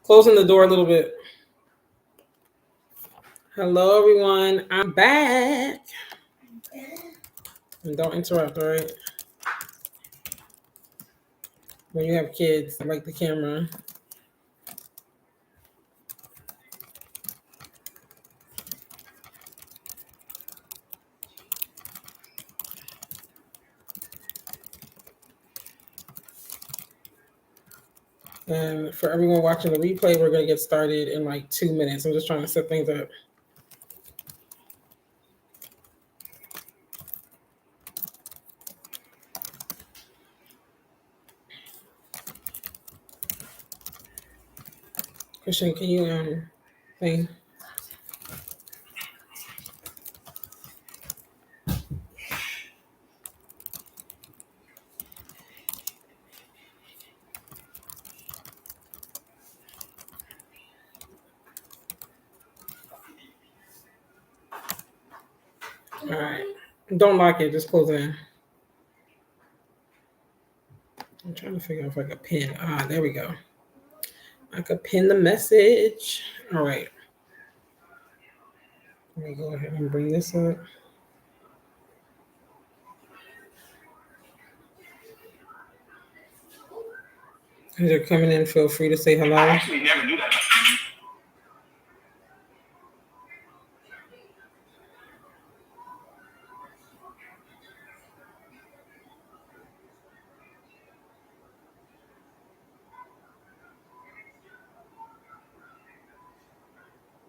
Closing the door a little bit. Hello, everyone. I'm back. And don't interrupt, all right? When you have kids, like the camera. And for everyone watching the replay, we're going to get started in like 2 minutes. I'm just trying to set things up. Christian, can you thing? All right. Don't lock it. Just close it in. I'm trying to figure out if I can pin. There we go. I could pin the message. All right. Let me go ahead and bring this up. As you're coming in, feel free to say hello. I actually never do that.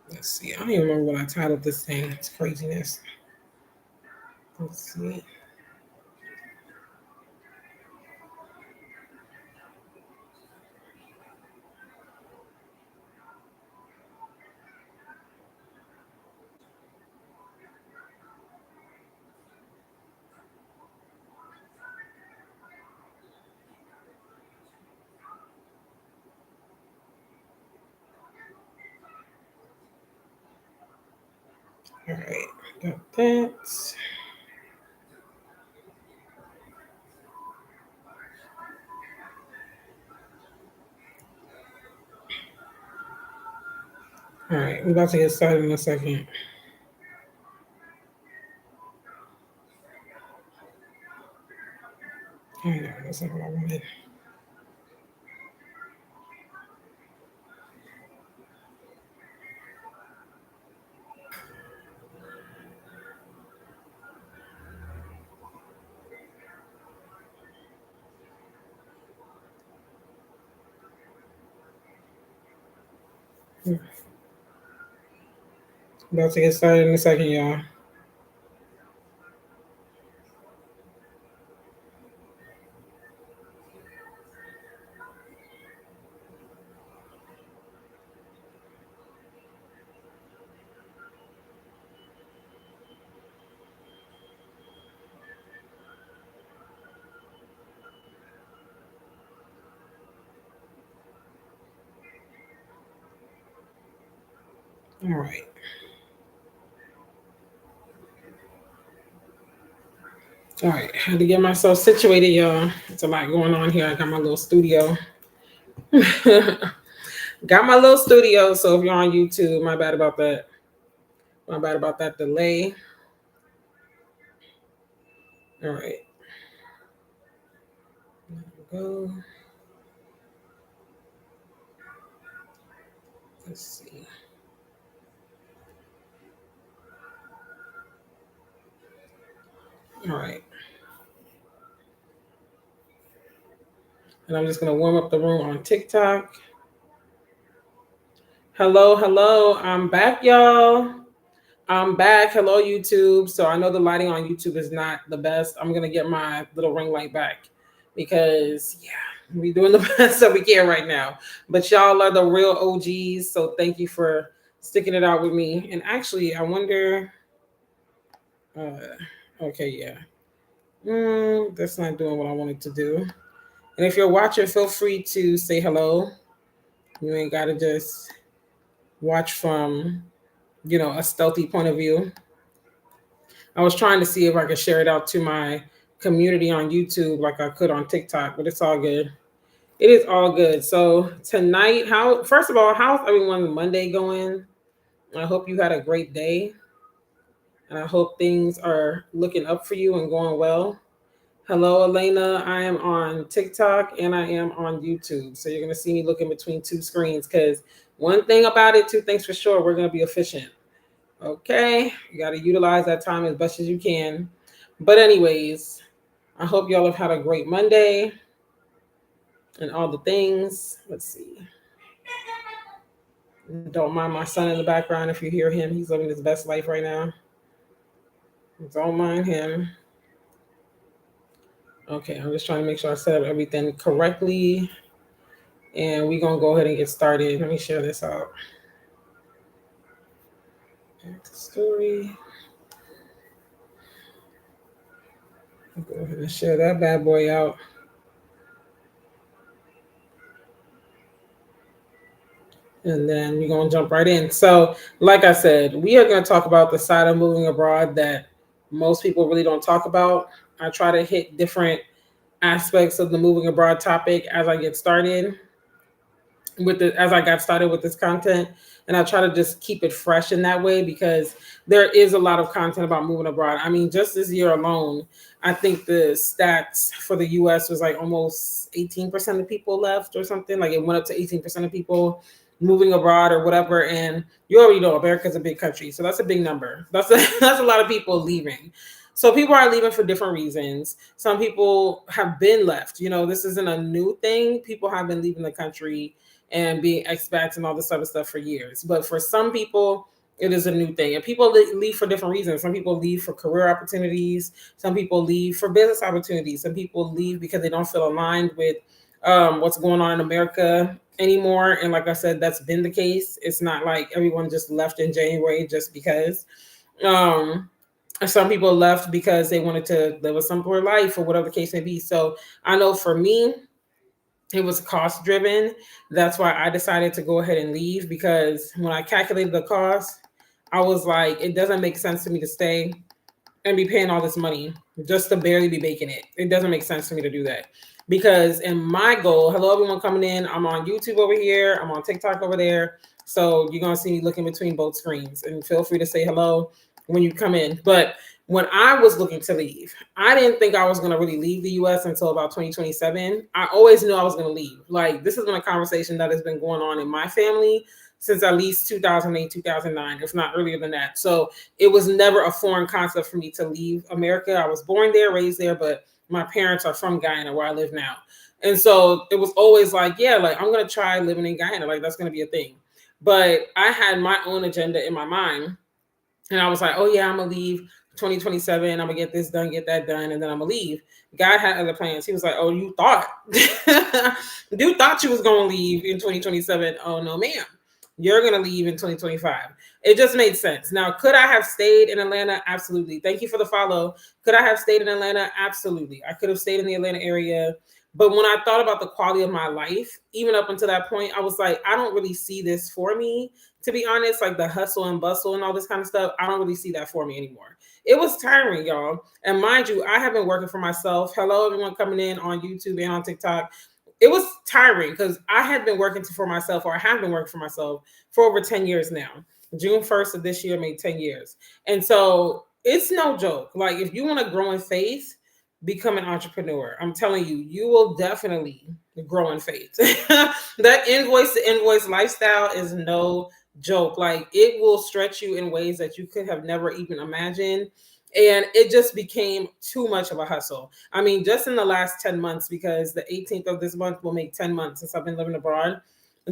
Let's see. I don't even remember what I titled this thing. It's craziness. Let's see. All right, got that. All right, we're about to get started in a second. Oh, no, that's not what I wanted. About to get started in a second, y'all. All right. All right, had to get myself situated, y'all. It's a lot going on here. I got my little studio. Got my little studio. So if you're on YouTube, my bad about that. My bad about that delay. All right. There we go. Let's see. All right. And I'm just going to warm up the room on TikTok. Hello, hello. I'm back, y'all. I'm back. Hello, YouTube. So I know the lighting on YouTube is not the best. I'm going to get my little ring light back because, yeah, we're doing the best that we can right now. But y'all are the real OGs. So thank you for sticking it out with me. And actually, I wonder. Okay, yeah. That's not doing what I wanted to do. And if you're watching, feel free to say hello. You ain't got to just watch from, a stealthy point of view. I was trying to see if I could share it out to my community on YouTube like I could on TikTok, but it's all good. It is all good. So tonight, how first of all, how's everyone's Monday going? I hope you had a great day, and I hope things are looking up for you and going well. Hello, Elena. I am on TikTok and I am on YouTube. So you're gonna see me looking between two screens because one thing about it, two things for sure, we're gonna be efficient. Okay, you got to utilize that time as best as you can. But anyways, I hope y'all have had a great Monday and all the things. Let's see. Don't mind my son in the background if you hear him. He's living his best life right now. Don't mind him. Okay, I'm just trying to make sure I set up everything correctly. And we're going to go ahead and get started. Let me share this out. Back to story. I'll go ahead and share that bad boy out. And then we're going to jump right in. So, like I said, we are going to talk about the side of moving abroad that most people really don't talk about. I try to hit different aspects of the moving abroad topic as I get started as I got started with this content. And I try to just keep it fresh in that way because there is a lot of content about moving abroad. I mean, just this year alone, I think the stats for the US was like almost 18% of people left or something. Like it went up to 18% of people moving abroad or whatever. And you already know America's a big country. So that's a big number. That's a lot of people leaving. So people are leaving for different reasons. Some people have been left. You know, this isn't a new thing. People have been leaving the country and being expats and all this other stuff for years. But for some people, it is a new thing. And people leave for different reasons. Some people leave for career opportunities. Some people leave for business opportunities. Some people leave because they don't feel aligned with what's going on in America anymore. And like I said, that's been the case. It's not like everyone just left in January just because. Some people left because they wanted to live a simpler life or whatever the case may be. So I know for me, it was cost driven. That's why I decided to go ahead and leave because when I calculated the cost, I was like, it doesn't make sense to me to stay and be paying all this money just to barely be making it. It doesn't make sense for me to do that. Because in my goal, hello everyone coming in. I'm on YouTube over here. I'm on TikTok over there. So you're gonna see me looking between both screens. And feel free to say hello when you come in. But when I was looking to leave, I didn't think I was going to really leave the US until about 2027. I always knew I was going to leave. Like, this has been a conversation that has been going on in my family since at least 2008, 2009, if not earlier than that. So it was never a foreign concept for me to leave America. I was born there, raised there, but my parents are from Guyana, where I live now. And so it was always like, yeah, like I'm going to try living in Guyana. Like, that's going to be a thing. But I had my own agenda in my mind. And I was like, oh, yeah, I'm going to leave 2027. I'm going to get this done, get that done, and then I'm going to leave. God had other plans. He was like, oh, you thought. You thought you was going to leave in 2027. Oh, no, ma'am. You're going to leave in 2025. It just made sense. Now, could I have stayed in Atlanta? Absolutely. Thank you for the follow. Could I have stayed in Atlanta? Absolutely. I could have stayed in the Atlanta area. But when I thought about the quality of my life, even up until that point, I was like, I don't really see this for me. To be honest, like the hustle and bustle and all this kind of stuff, I don't really see that for me anymore. It was tiring, y'all. And mind you, I have been working for myself. Hello, everyone coming in on YouTube and on TikTok. It was tiring because I had been working for myself, or I have been working for myself for over 10 years now. June 1st of this year made 10 years. And so it's no joke. Like, if you want to grow in faith, become an entrepreneur. I'm telling you, you will definitely grow in faith. That invoice to invoice lifestyle is no joke. Like, it will stretch you in ways that you could have never even imagined. And it just became too much of a hustle. I mean, just in the last 10 months, because the 18th of this month will make 10 months since I've been living abroad.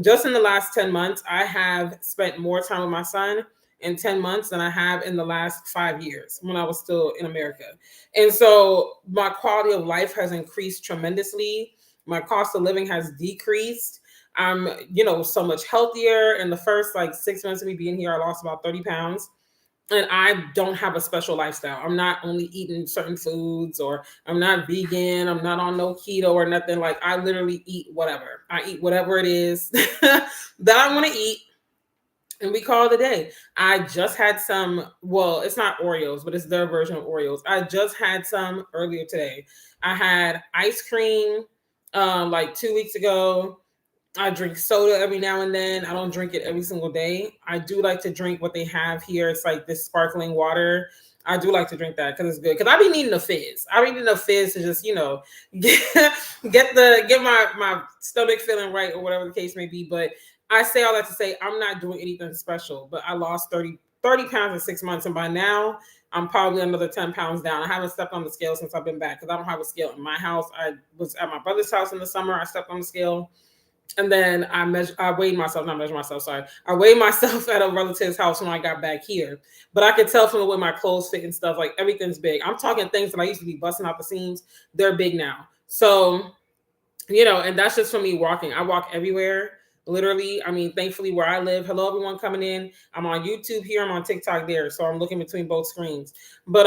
Just in the last 10 months, I have spent more time with my son in 10 months than I have in the last 5 years when I was still in America. And so my quality of life has increased tremendously. My cost of living has decreased. I'm, so much healthier. In the first like 6 months of me being here, I lost about 30 pounds. And I don't have a special lifestyle. I'm not only eating certain foods, or I'm not vegan. I'm not on no keto or nothing. Like, I literally eat whatever. I eat whatever it is that I want to eat. And we call it a day. I just had some, well, it's not Oreos, but it's their version of Oreos. I just had some earlier today. I had ice cream Like 2 weeks ago, I drink soda every now and then. I don't drink it every single day. I do like to drink what they have here. It's like this sparkling water. I do like to drink that because it's good. Because I be needing a fizz. I be needing a fizz to just, get get my stomach feeling right or whatever the case may be. But I say all that to say I'm not doing anything special. But I lost 30 pounds in 6 months, and by now I'm probably another 10 pounds down. I haven't stepped on the scale since I've been back because I don't have a scale in my house. I was at my brother's house in the summer. I stepped on the scale, and then I weighed myself, not measure myself, sorry. I weighed myself at a relative's house when I got back here. But I could tell from the way my clothes fit and stuff, like everything's big. I'm talking things that I used to be busting out the seams. They're big now. So, and that's just from me walking. I walk everywhere, literally. I mean, thankfully where I live, hello everyone coming in. I'm on YouTube here, I'm on TikTok there. So I'm looking between both screens. But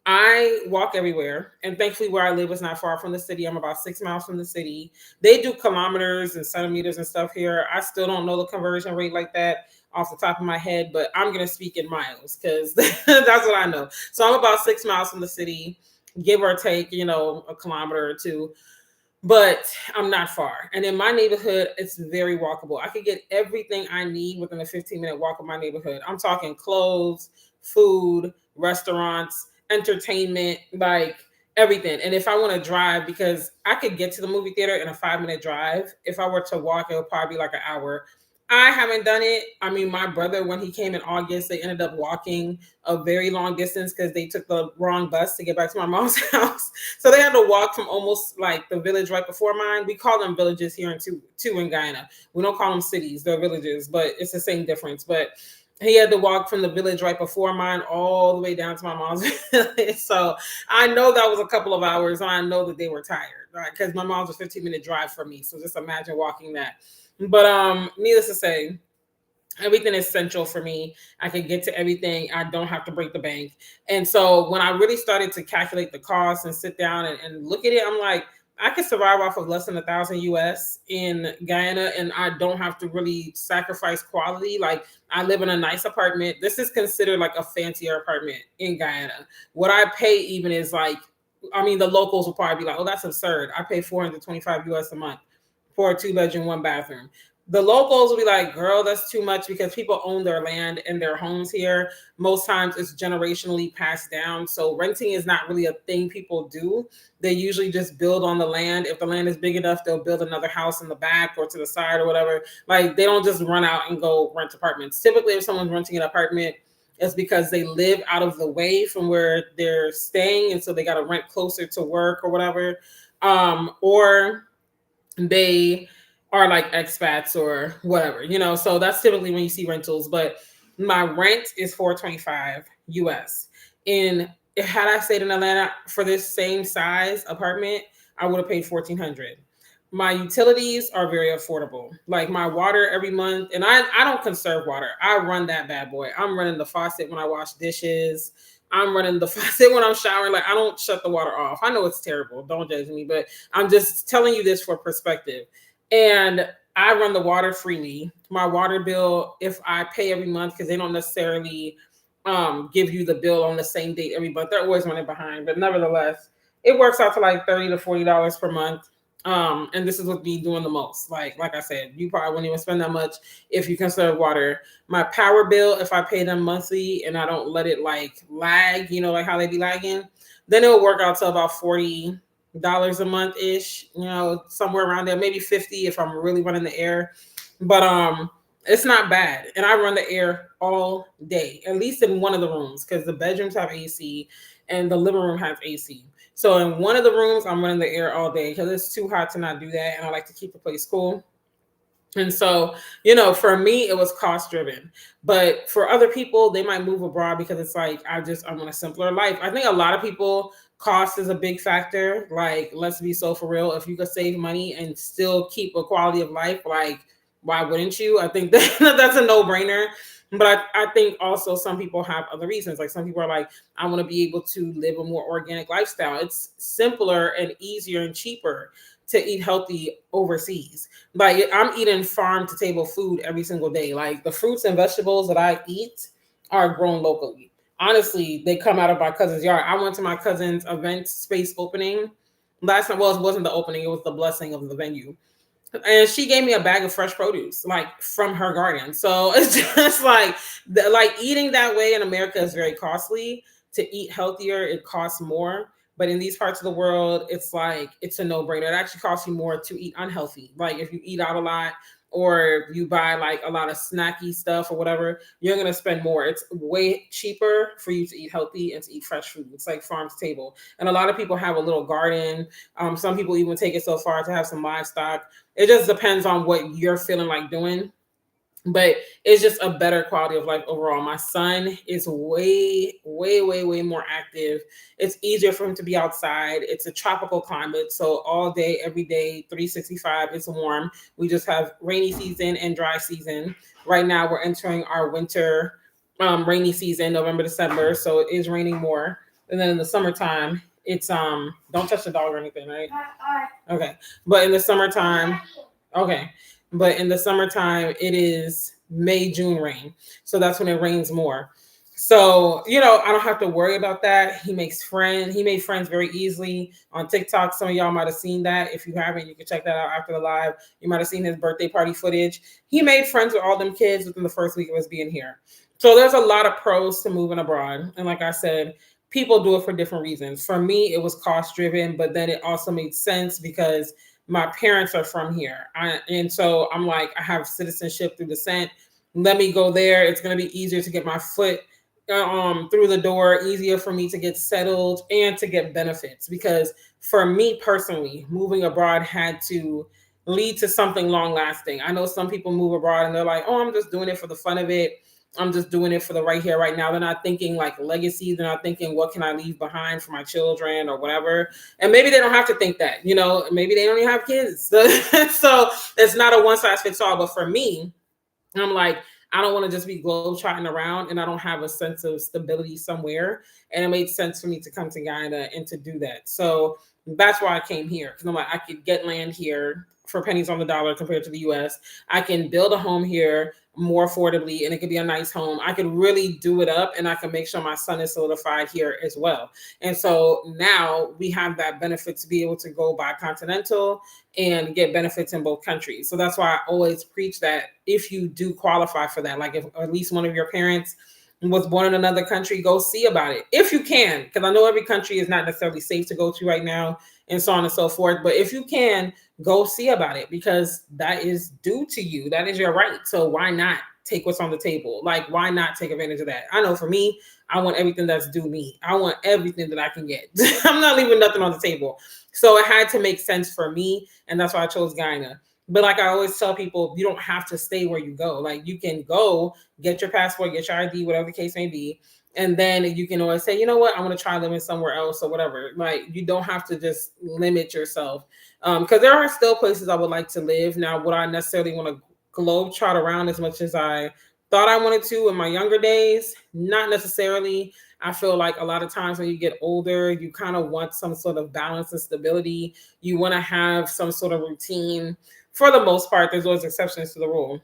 I walk everywhere, and thankfully where I live is not far from the city. I'm about 6 miles from the city. They do kilometers and centimeters and stuff here. I still don't know the conversion rate like that off the top of my head, but I'm going to speak in miles because that's what I know. So I'm about 6 miles from the city, give or take, a kilometer or two, but I'm not far. And in my neighborhood, it's very walkable. I could get everything I need within a 15-minute walk of my neighborhood. I'm talking clothes, food, restaurants, entertainment, like everything. And if I want to drive, because I could get to the movie theater in a 5-minute drive, if I were to walk, it would probably be like an hour. I haven't done it. I mean, my brother, when he came in August, they ended up walking a very long distance because they took the wrong bus to get back to my mom's house. So they had to walk from almost like the village right before mine. We call them villages here in Guyana. We don't call them cities, they're villages, but it's the same difference. But he had to walk from the village right before mine all the way down to my mom's village. So I know that was a couple of hours, and I know that they were tired, right? Because my mom's a 15-minute drive from me. So just imagine walking that. But needless to say, everything is central for me. I can get to everything. I don't have to break the bank. And so when I really started to calculate the costs and sit down and look at it, I'm like, I could survive off of less than 1,000 US in Guyana, and I don't have to really sacrifice quality. Like, I live in a nice apartment. This is considered like a fancier apartment in Guyana. What I pay even is like, I mean, the locals will probably be like, oh, that's absurd. I pay 425 US a month for a 2-bedroom, 1-bathroom. The locals will be like, girl, that's too much, because people own their land and their homes here. Most times it's generationally passed down. So renting is not really a thing people do. They usually just build on the land. If the land is big enough, they'll build another house in the back or to the side or whatever. Like, they don't just run out and go rent apartments. Typically, if someone's renting an apartment, it's because they live out of the way from where they're staying. And so they got to rent closer to work or whatever. Or they are like expats or whatever. So that's typically when you see rentals. But my rent is 425 US. And had I stayed in Atlanta for this same size apartment, I would have paid 1,400. My utilities are very affordable. Like my water every month, and I don't conserve water. I run that bad boy. I'm running the faucet when I wash dishes. I'm running the faucet when I'm showering. Like, I don't shut the water off. I know it's terrible. Don't judge me, but I'm just telling you this for perspective. And I run the water freely. My water bill, if I pay every month, because they don't necessarily give you the bill on the same date every month. They're always running behind, but nevertheless, it works out to like $30 to $40 per month. And this is what me doing the most. Like I said, you probably wouldn't even spend that much if you conserve water. My power bill, if I pay them monthly and I don't let it like lag, like how they be lagging, then it'll work out to about $40 a month ish, somewhere around there, maybe 50 if I'm really running the air. But it's not bad. And I run the air all day, at least in one of the rooms, because the bedrooms have AC and the living room has AC. So in one of the rooms, I'm running the air all day because it's too hot to not do that. And I like to keep the place cool. And so, for me, it was cost driven. But for other people, they might move abroad because it's like, I want a simpler life. I think a lot of people, cost is a big factor. Like, let's be so for real. If you could save money and still keep a quality of life, like, why wouldn't you? I think that's a no-brainer. But I think also some people have other reasons. Like, some people are like, I want to be able to live a more organic lifestyle. It's simpler and easier and cheaper to eat healthy overseas. Like, I'm eating farm to table food every single day. Like, the fruits and vegetables that I eat are grown locally. Honestly, they come out of my cousin's yard. I went to my cousin's event space opening last time. Well, it wasn't the opening; it was the blessing of the venue. And she gave me a bag of fresh produce, like from her garden. So it's just like eating that way in America is very costly. To eat healthier, it costs more. But in these parts of the world, it's like it's a no-brainer. It actually costs you more to eat unhealthy. Like if you eat out a lot or you buy like a lot of snacky stuff or whatever, you're gonna spend more. It's way cheaper for you to eat healthy and to eat fresh food. It's like farm to table. And a lot of people have a little garden. Some people even take it so far to have some livestock. It just depends on what you're feeling like doing, but it's just a better quality of life overall. My son is way more active. It's easier for him to be outside. It's a tropical climate, so all day, every day, 365, it's warm. We just have rainy season and dry season. Right now we're entering our winter, rainy season, November, December, so it is raining more. And then in the summertime, it's don't touch the dog or anything, right? Okay. But in the summertime, okay. But in the summertime, it is May, June rain. So that's when it rains more. So, I don't have to worry about that. He made friends very easily on TikTok. Some of y'all might have seen that. If you haven't, you can check that out after the live. You might have seen his birthday party footage. He made friends with all them kids within the first week of us being here. So there's a lot of pros to moving abroad. And like I said, people do it for different reasons. For me, it was cost driven, but then it also made sense because my parents are from here. And so I'm like, I have citizenship through descent. Let me go there. It's going to be easier to get my foot through the door, easier for me to get settled and to get benefits. Because for me personally, moving abroad had to lead to something long lasting. I know some people move abroad and they're like, oh, I'm just doing it for the fun of it. I'm just doing it for the right here, right now. They're not thinking like legacy. They're not thinking, what can I leave behind for my children or whatever. And maybe they don't have to think that, maybe they don't even have kids. So it's not a one size fits all. But for me, I'm like, I don't want to just be globetrotting around and I don't have a sense of stability somewhere. And it made sense for me to come to Guyana and to do that. So that's why I came here. Because I'm like, I could get land here for pennies on the dollar compared to the US. I can build a home here more affordably and it could be a nice home. I could really do it up and I can make sure my son is solidified here as well. And so now we have that benefit to be able to go bi-continental and get benefits in both countries. So that's why I always preach that if you do qualify for that, like if at least one of your parents was born in another country, go see about it if you can, because I know every country is not necessarily safe to go to right now and so on and so forth. But if you can, go see about it because that is due to you. That is your right. So why not take what's on the table? Like, why not take advantage of that? I know for me, I want everything that's due me. I want everything that I can get. I'm not leaving nothing on the table. So it had to make sense for me. And that's why I chose Guyana. But like I always tell people, you don't have to stay where you go. Like you can go get your passport, get your ID, whatever the case may be. And then you can always say, you know what, I'm going to try living somewhere else or whatever. Like you don't have to just limit yourself. Because there are still places I would like to live. Now, would I necessarily want to globe trot around as much as I thought I wanted to in my younger days? Not necessarily. I feel like a lot of times when you get older, you kind of want some sort of balance and stability. You want to have some sort of routine. For the most part, there's always exceptions to the rule.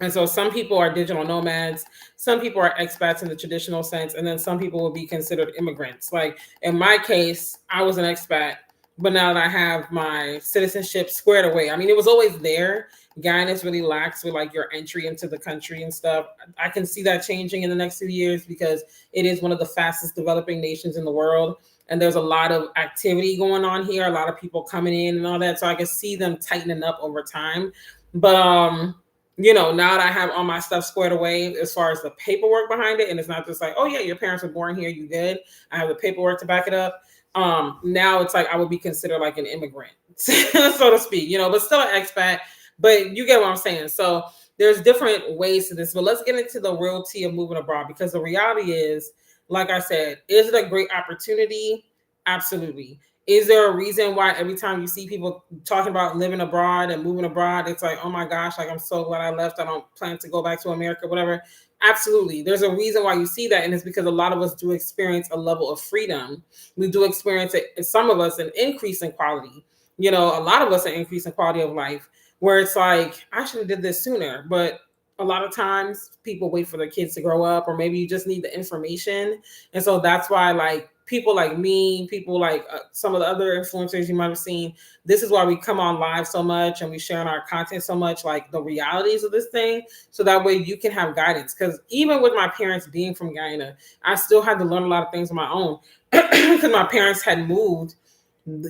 And so some people are digital nomads, some people are expats in the traditional sense, and then some people will be considered immigrants. Like in my case, I was an expat, but now that I have my citizenship squared away, I mean, it was always there. Guyana is really lax with like your entry into the country and stuff. I can see that changing in the next few years because it is one of the fastest developing nations in the world. And there's a lot of activity going on here, a lot of people coming in and all that. So I can see them tightening up over time. But now that I have all my stuff squared away as far as the paperwork behind it, and it's not just like, oh yeah, your parents were born here, you good. I have the paperwork to back it up. Now it's like I would be considered like an immigrant, so to speak, but still an expat. But you get what I'm saying. So there's different ways to this. But let's get into the reality of moving abroad, because the reality is, like I said, is it a great opportunity? Absolutely. Is there a reason why every time you see people talking about living abroad and moving abroad, it's like, oh my gosh, like I'm so glad I left. I don't plan to go back to America, whatever. Absolutely. There's a reason why you see that. And it's because a lot of us do experience a level of freedom. We do experience it, some of us, an increase in quality. A lot of us an increase in quality of life where it's like, I should have did this sooner. But a lot of times people wait for their kids to grow up, or maybe you just need the information. And so that's why, like, people like me, people like some of the other influencers you might have seen, this is why we come on live so much and we share on our content so much, like the realities of this thing. So that way you can have guidance. Because even with my parents being from Guyana, I still had to learn a lot of things on my own because my parents had moved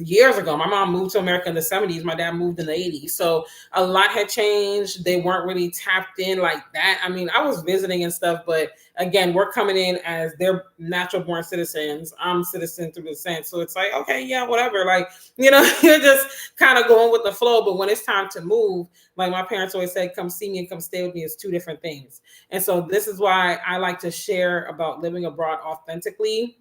years ago. My mom moved to America in the 70s. My dad moved in the 80s. So a lot had changed. They weren't really tapped in like that. I mean, I was visiting and stuff, but again, we're coming in as their natural born citizens. I'm citizen through descent. So it's like, okay, yeah, whatever. Like, you know, you're just kind of going with the flow. But when it's time to move, like my parents always said, come see me and come stay with me is two different things. And so this is why I like to share about living abroad authentically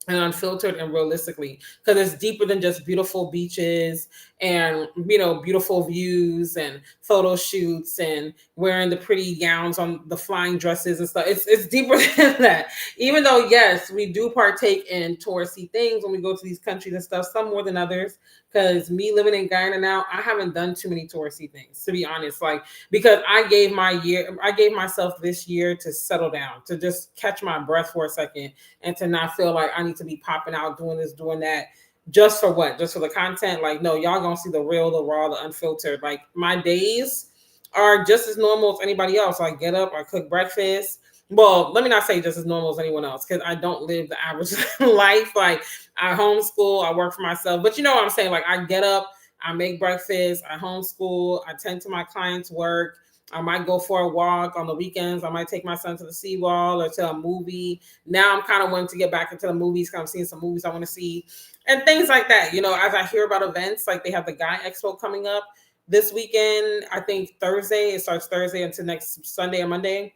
and unfiltered and realistically, because it's deeper than just beautiful beaches and, you know, beautiful views and photo shoots and wearing the pretty gowns on the flying dresses and stuff. It's deeper than that. Even though, yes, we do partake in touristy things when we go to these countries and stuff, some more than others. Because me living in Guyana now, I haven't done too many touristy things, to be honest. Like, because I gave myself this year to settle down, to just catch my breath for a second, and to not feel like I need to be popping out, doing this, doing that, just for what? Just for the content? Like, no, y'all gonna see the real, the raw, the unfiltered. Like, my days are just as normal as anybody else. I get up, I cook breakfast. Well, let me not say just as normal as anyone else, because I don't live the average life. Like, I homeschool, I work for myself. But you know what I'm saying? Like, I get up, I make breakfast, I homeschool, I tend to my clients' work. I might go for a walk on the weekends. I might take my son to the seawall or to a movie. Now I'm kind of wanting to get back into the movies because I'm seeing some movies I want to see and things like that. You know, as I hear about events, like they have the Guy Expo coming up this weekend. I think Thursday, it starts Thursday until next Sunday or Monday.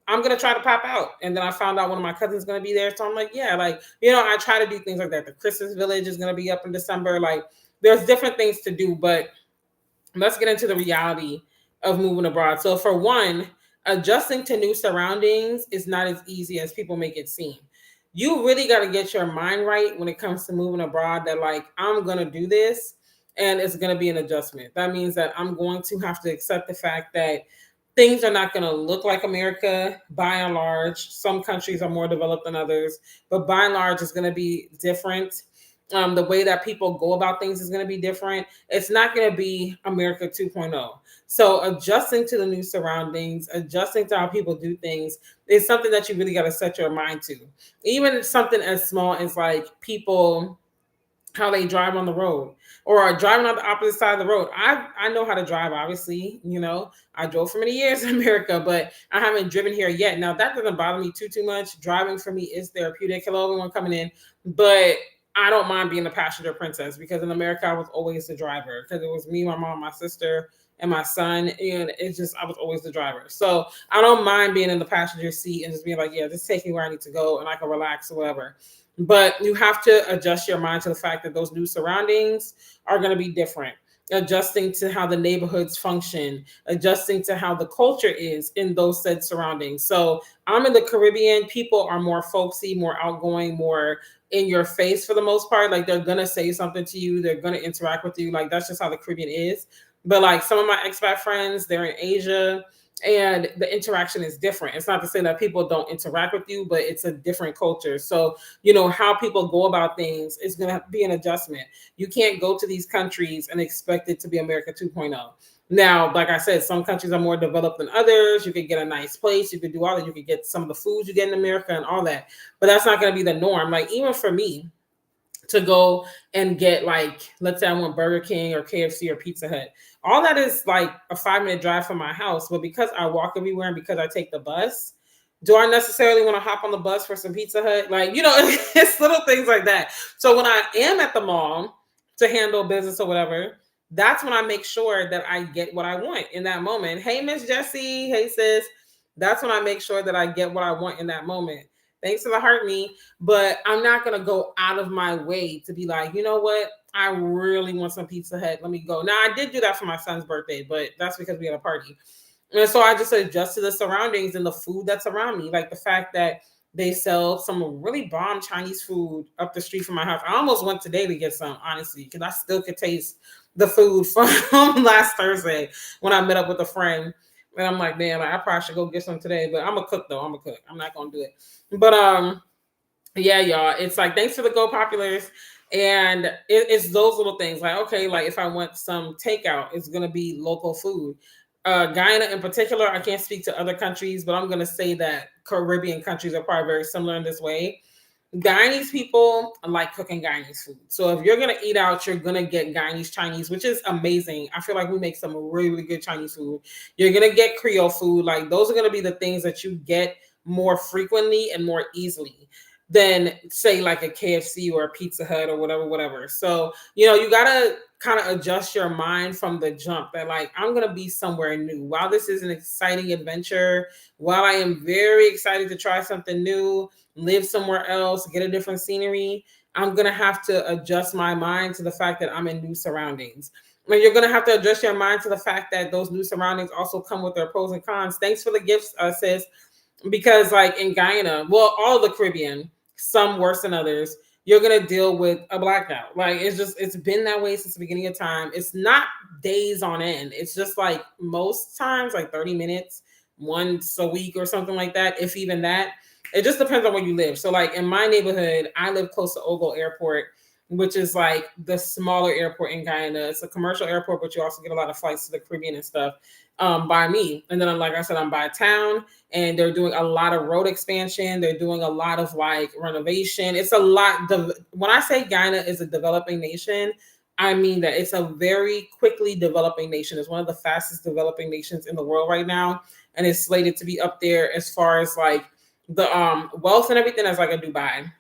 I'm gonna try to pop out. And then I found out one of my cousins gonna be there. So I'm like, yeah, like, you know, I try to do things like that. The Christmas Village is gonna be up in December. Like, there's different things to do, but let's get into the reality of moving abroad. So for one, adjusting to new surroundings is not as easy as people make it seem. You really got to get your mind right when it comes to moving abroad, that like, I'm going to do this and it's going to be an adjustment. That means that I'm going to have to accept the fact that things are not going to look like America by and large. Some countries are more developed than others, but by and large, it's going to be different. The way that people go about things is going to be different. It's not going to be America 2.0. So adjusting to the new surroundings, adjusting to how people do things is something that you really got to set your mind to. Even something as small as like people, how they drive on the road or driving on the opposite side of the road. I know how to drive, obviously. You know, I drove for many years in America, but I haven't driven here yet. Now that doesn't bother me too much. Driving for me is therapeutic. Hello, everyone coming in. But I don't mind being a passenger princess, because in America I was always the driver, because it was me, my mom, my sister, and my son, and it's just I was always the driver. So I don't mind being in the passenger seat and just being like, yeah, just take me where I need to go and I can relax or whatever. But you have to adjust your mind to the fact that those new surroundings are going to be different. Adjusting to how the neighborhoods function, adjusting to how the culture is in those said surroundings. So I'm in the Caribbean. People are more folksy, more outgoing, more in your face for the most part. Like, they're going to say something to you. They're going to interact with you. Like, that's just how the Caribbean is. But like some of my expat friends, they're in Asia, and the interaction is different. It's not to say that people don't interact with you, but it's a different culture. So, you know, how people go about things is going to be an adjustment. You can't go to these countries and expect it to be America 2.0. Now, like I said, some countries are more developed than others. You could get a nice place. You could do all that. You could get some of the foods you get in America and all that. But that's not going to be the norm. Like, even for me, to go and get, like, let's say I want Burger King or KFC or Pizza Hut. All that is like a 5-minute drive from my house. But because I walk everywhere and because I take the bus, do I necessarily want to hop on the bus for some Pizza Hut? Like, you know, it's little things like that. So when I am at the mall to handle business or whatever, that's when I make sure that I get what I want in that moment. Hey, Miss Jessie. Hey, sis. That's when I make sure that I get what I want in that moment. Thanks for the heart, me. But I'm not going to go out of my way to be like, you know what? I really want some Pizza Hut. Let me go. Now, I did do that for my son's birthday, but that's because we had a party. And so I just adjust to the surroundings and the food that's around me. Like the fact that they sell some really bomb Chinese food up the street from my house. I almost went today to get some, honestly, because I still could taste the food from last Thursday when I met up with a friend. And I'm like, man, like, I probably should go get some today, but I'm a cook though. I'm a cook. I'm not gonna do it. But yeah, y'all. It's like thanks for the Go Populars. And it's those little things like, okay, like if I want some takeout, it's gonna be local food. Guyana in particular, I can't speak to other countries, but I'm gonna say that Caribbean countries are probably very similar in this way. Guyanese people like cooking Guyanese food. So if you're gonna eat out, you're gonna get Guyanese Chinese, which is amazing. I feel like we make some really, really good Chinese food. You're gonna get Creole food. Like those are gonna be the things that you get more frequently and more easily than say like a KFC or a Pizza Hut or whatever, whatever. So you gotta kind of adjust your mind from the jump that like I'm gonna be somewhere new. While this is an exciting adventure, while I am very excited to try something new, live somewhere else, get a different scenery, I'm going to have to adjust my mind to the fact that I'm in new surroundings. And you're going to have to adjust your mind to the fact that those new surroundings also come with their pros and cons. Thanks for the gifts, sis. Because like in Guyana, well, all the Caribbean, some worse than others, you're going to deal with a blackout. Like it's been that way since the beginning of time. It's not days on end. It's just like most times, like 30 minutes, once a week or something like that, if even that. It just depends on where you live. So like in my neighborhood, I live close to Ogle Airport, which is like the smaller airport in Guyana. It's a commercial airport, but you also get a lot of flights to the Caribbean and stuff by me. And then like I said, I'm by town and they're doing a lot of road expansion. They're doing a lot of like renovation. It's a lot. When I say Guyana is a developing nation, I mean that it's a very quickly developing nation. It's one of the fastest developing nations in the world right now. And it's slated to be up there as far as like the wealth and everything as like a Dubai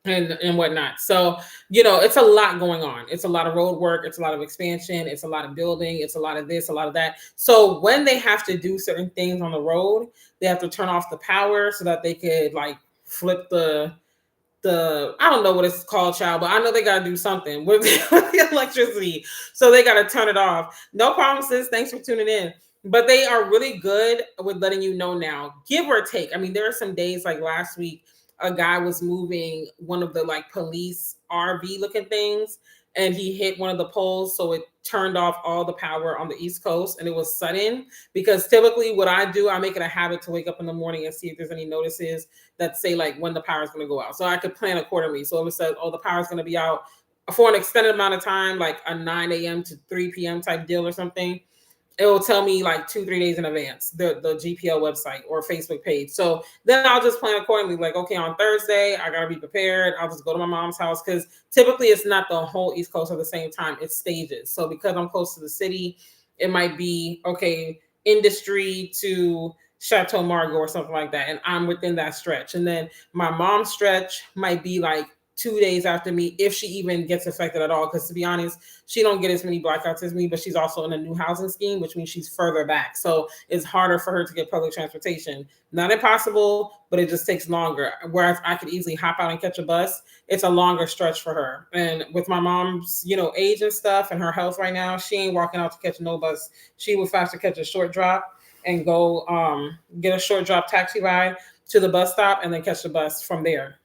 and whatnot. So, it's a lot going on. It's a lot of road work. It's a lot of expansion. It's a lot of building. It's a lot of this, a lot of that. So when they have to do certain things on the road, they have to turn off the power so that they could like flip the I don't know what it's called, child, but I know they got to do something with the electricity. So they got to turn it off. No problem, sis. Thanks for tuning in. But they are really good with letting you know now, give or take. I mean, there are some days like last week, a guy was moving one of the like police RV looking things and he hit one of the poles. So it turned off all the power on the East Coast and it was sudden because typically what I do, I make it a habit to wake up in the morning and see if there's any notices that say like when the power is going to go out. So I could plan accordingly. So if it says, oh, the power is going to be out for an extended amount of time, like a 9 a.m. to 3 p.m. type deal or something, it will tell me like 2-3 days in advance, the GPL website or Facebook page. So then I'll just plan accordingly. Like, okay, on Thursday, I got to be prepared. I'll just go to my mom's house because typically it's not the whole East Coast at the same time. It's stages. So because I'm close to the city, it might be, okay, Industry to Chateau Margaux or something like that. And I'm within that stretch. And then my mom's stretch might be like 2 days after me, if she even gets affected at all. Because to be honest, she don't get as many blackouts as me, but she's also in a new housing scheme, which means she's further back. So it's harder for her to get public transportation. Not impossible, but it just takes longer. Whereas I could easily hop out and catch a bus, it's a longer stretch for her. And with my mom's, age and stuff and her health right now, she ain't walking out to catch no bus. She would faster catch a short drop and go get a short drop taxi ride to the bus stop and then catch the bus from there.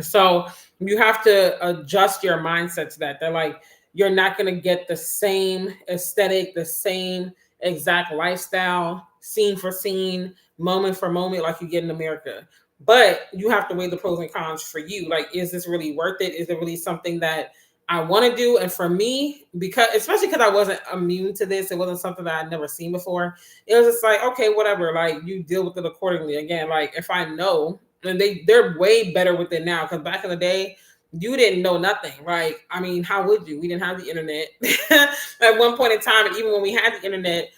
So you have to adjust your mindset to that. They're like, you're not going to get the same aesthetic, the same exact lifestyle, scene for scene, moment for moment, like you get in America. But you have to weigh the pros and cons for you. Like, is this really worth it? Is it really something that I want to do? And for me, especially because I wasn't immune to this, it wasn't something that I'd never seen before. It was just like, okay, whatever. Like, you deal with it accordingly. Again, like if I know, and they're way better with it now, because back in the day you didn't know nothing, right? I mean, how would you? We didn't have the internet at one point in time, and even when we had the internet,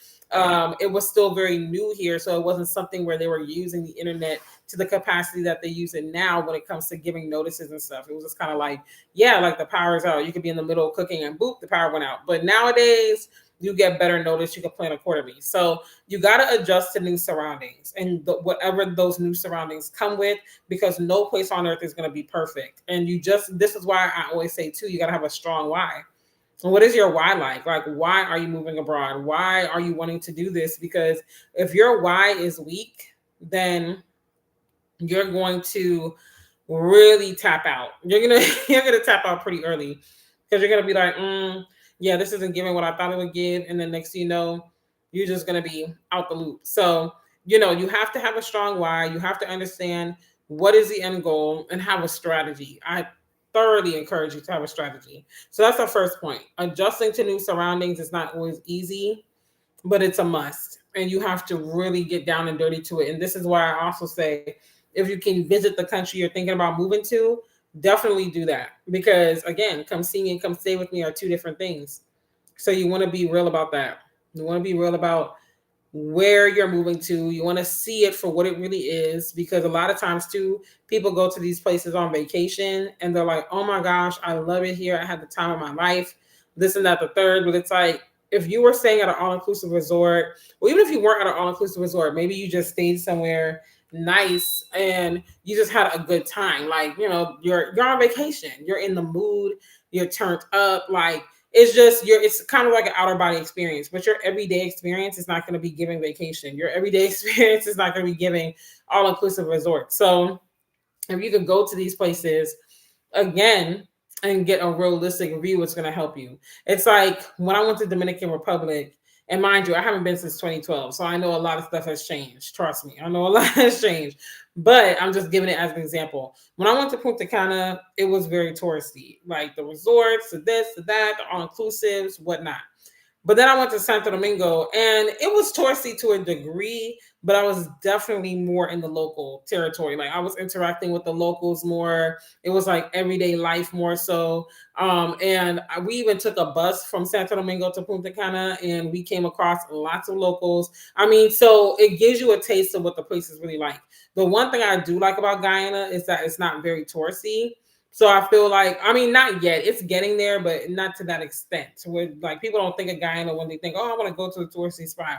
it was still very new here, so it wasn't something where they were using the internet to the capacity that they use it now when it comes to giving notices and stuff. It was just kind of like, yeah, like the power's out, you could be in the middle of cooking and boop, the power went out. But nowadays you get better notice, you can plan accordingly. So you got to adjust to new surroundings and whatever those new surroundings come with, because no place on earth is going to be perfect. And this is why I always say too, you got to have a strong why. And what is your why like? Like, why are you moving abroad? Why are you wanting to do this? Because if your why is weak, then you're going to really tap out. You're gonna tap out pretty early because you're gonna be like, yeah, this isn't giving what I thought it would give. And then next thing you know, you're just going to be out the loop. So, you have to have a strong why. You have to understand what is the end goal and have a strategy. I thoroughly encourage you to have a strategy. So that's our first point. Adjusting to new surroundings is not always easy, but it's a must. And you have to really get down and dirty to it. And this is why I also say, if you can visit the country you're thinking about moving to, definitely do that. Because again, come see me and come stay with me are two different things. So you want to be real about that. You want to be real about where you're moving to. You want to see it for what it really is, because a lot of times too, people go to these places on vacation and they're like, oh my gosh, I love it here. I had the time of my life, this and that, the third. But it's like, if you were staying at an all-inclusive resort, or even if you weren't at an all-inclusive resort, maybe you just stayed somewhere nice and you just had a good time. Like, you're on vacation, you're in the mood, you're turned up, like it's kind of like an outer body experience, but your everyday experience is not going to be giving vacation. Your everyday experience is not going to be giving all-inclusive resort. So if you could go to these places again and get a realistic view, it's going to help you. It's like when I went to Dominican Republic, and mind you, I haven't been since 2012, so I know a lot of stuff has changed. Trust me, I know a lot has changed. But I'm just giving it as an example. When I went to Punta Cana, it was very touristy, like the resorts, the this, the that, the all-inclusives, whatnot. But then I went to Santo Domingo and it was touristy to a degree, but I was definitely more in the local territory. Like I was interacting with the locals more. It was like everyday life more so. We even took a bus from Santo Domingo to Punta Cana and we came across lots of locals. I mean, so it gives you a taste of what the place is really like. The one thing I do like about Guyana is that it's not very touristy. So I feel like, I mean, not yet. It's getting there, but not to that extent. Where like people don't think of Guyana when they think, oh, I want to go to a touristy spot.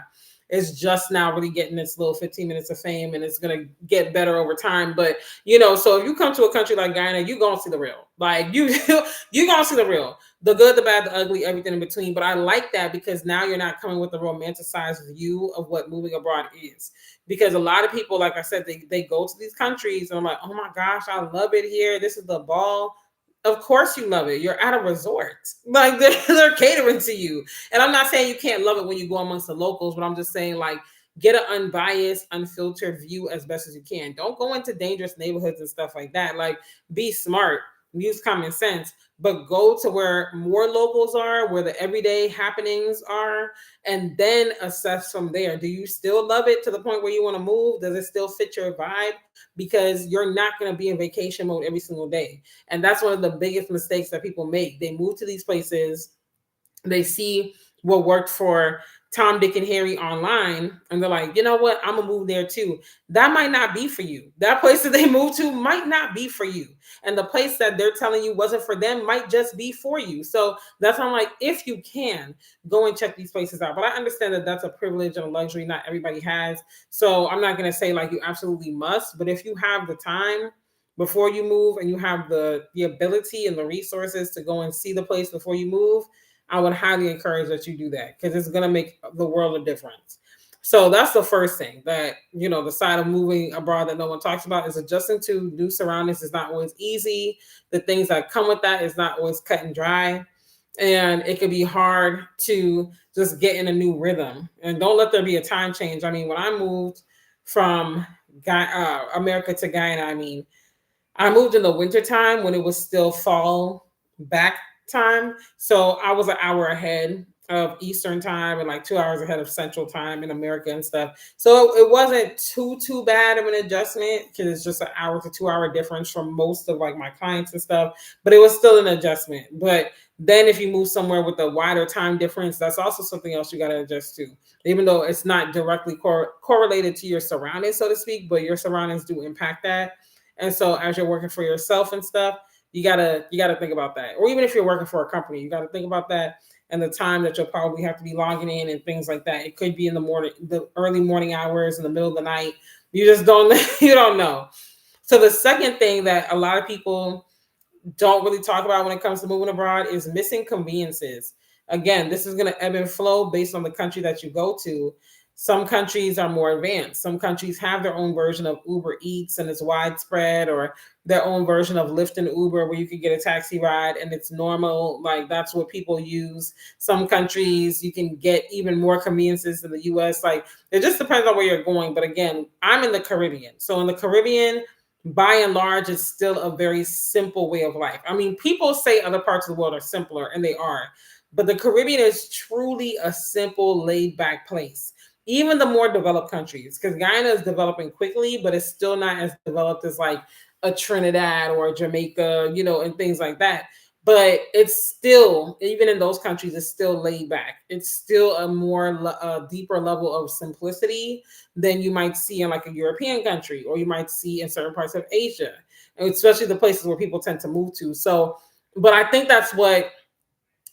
It's just now really getting its little 15 minutes of fame, and it's gonna get better over time. But so if you come to a country like Guyana, you gonna see the real. Like you gonna see the real, the good, the bad, the ugly, everything in between. But I like that because now you're not coming with a romanticized view of what moving abroad is. Because a lot of people, like I said, they go to these countries and I'm like, oh my gosh, I love it here. This is the ball. Of course you love it. You're at a resort. Like they're catering to you. And I'm not saying you can't love it when you go amongst the locals, but I'm just saying like get an unbiased, unfiltered view as best as you can. Don't go into dangerous neighborhoods and stuff like that. Like be smart, use common sense, but go to where more locals are, where the everyday happenings are, and then assess from there. Do you still love it to the point where you want to move? Does it still fit your vibe? Because you're not going to be in vacation mode every single day. And that's one of the biggest mistakes that people make. They move to these places, they see what worked for Tom, Dick, and Harry online, and they're like, you know what? I'm gonna move there too. That might not be for you. That place that they moved to might not be for you. And the place that they're telling you wasn't for them might just be for you. So that's why I'm like, if you can, go and check these places out. But I understand that that's a privilege and a luxury not everybody has. So I'm not gonna say like you absolutely must, but if you have the time before you move and you have the ability and the resources to go and see the place before you move, I would highly encourage that you do that because it's going to make the world a difference. So that's the first thing that, the side of moving abroad that no one talks about is adjusting to new surroundings is not always easy. The things that come with that is not always cut and dry. And it can be hard to just get in a new rhythm. And don't let there be a time change. I mean, when I moved from America to Guyana, I moved in the wintertime when it was still fall back time. So I was an hour ahead of Eastern time and like 2 hours ahead of Central time in America and stuff. So it wasn't too bad of an adjustment because it's just an hour to 2 hour difference from most of like my clients and stuff. But it was still an adjustment. But then if you move somewhere with a wider time difference, that's also something else you got to adjust to. Even though it's not directly correlated to your surroundings, so to speak, but your surroundings do impact that. And so as you're working for yourself and stuff, you gotta think about that. Or even if you're working for a company, you gotta think about that and the time that you'll probably have to be logging in and things like that. It could be in the morning, the early morning hours, in the middle of the night. You just don't you don't know. So the second thing that a lot of people don't really talk about when it comes to moving abroad is missing conveniences. Again, this is going to ebb and flow based on the country that you go to. Some countries are more advanced. Some countries have their own version of Uber Eats and it's widespread, or their own version of Lyft and Uber where you could get a taxi ride and it's normal. Like that's what people use. Some countries you can get even more conveniences in the US. Like it just depends on where you're going. But again, I'm in the Caribbean. So in the Caribbean, by and large, it's still a very simple way of life. I mean, people say other parts of the world are simpler, and they are, but the Caribbean is truly a simple, laid back place. Even the more developed countries, because Guyana is developing quickly, but it's still not as developed as like a Trinidad or a Jamaica, and things like that. But it's still, even in those countries, it's still laid back. It's still a deeper level of simplicity than you might see in like a European country, or you might see in certain parts of Asia, and especially the places where people tend to move to. So, but I think that's what